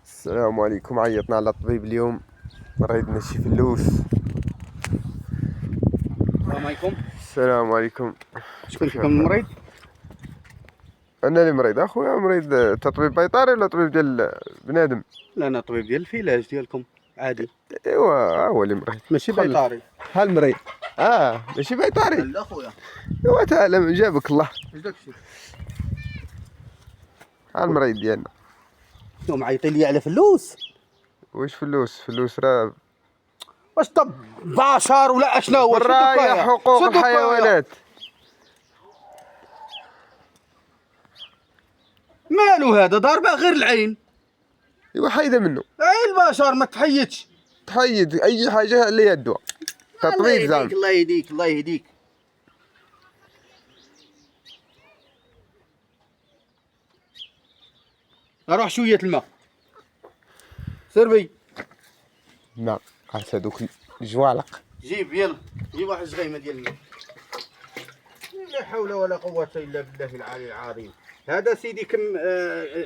السلام عليكم. عيطنا على الطبيب اليوم، مريضنا شي فلوس. السلام عليكم. السلام عليكم. شكون فيكم المريض؟ انا اللي مريض. اخويا مريض. انت طبيب بيطري ولا طبيب ديال بنادم؟ لا انا طبيب ديال الفيلاج ديالكم عادي. ايوا هو اللي مريض ماشي بيطري. بحال مريض. ماشي بيطري. لا خويا. ايوا تعالى جابك الله. اش داكشي؟ ها المريض ديالنا. شنو معيطين لي على فلوس؟ واش فلوس راه واش طب بشر ولا اشنو هو؟ بالراية حقوق الحيوانات. مالو هذا ضاربه غير العين. ايوا حيده منه. عين البشر ما تحيدش. تحيد اي حاجه اللي هي الدواء. تطبيب زعما. الله يهديك الله يهديك. روح شويه الماء. سربي. نعم عاد هذوك الجوالق. جيب يلا جيب واحد زغيمه ديال الماء. لا حول ولا قوه الا بالله العلي العظيم. هذا سيدي كم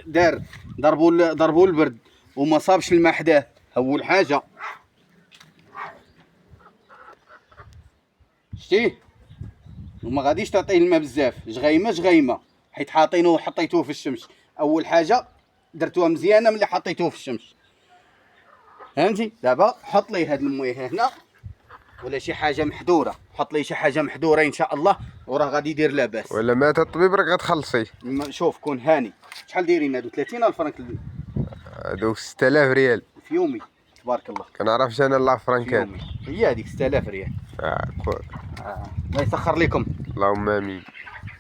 دار ضربوا البرد وما صابش الماء حداه. اول حاجه شتيه وما غاديش تعطيه الماء بزاف، جغيمه حيت حطيتوه في الشمس. اول حاجه درتوها مزيانه ملي حطيتوه في الشمس، فهمتي؟ دابا حط ليه هاد المويه هنا ولا شي حاجه محذوره، حط ليه شي حاجه محذوره ان شاء الله وراه غادي يدير لاباس. ولا مات الطبيب راك غتخلصي. شوف كون هاني. شحال دايرين هادو؟ 30,000 فرنك هادوك 6000 ريال في يومي. تبارك الله. كنعرفش انا الله في فرنكات. يومي هي هذيك 6000 ريال. الله يسخر لكم. اللهم امين.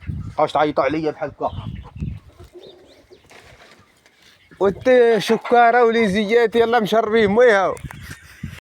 بقاوش تعيطوا عليا بحال هكا. وانت شكاره وليزيات يلا مشربين مويه.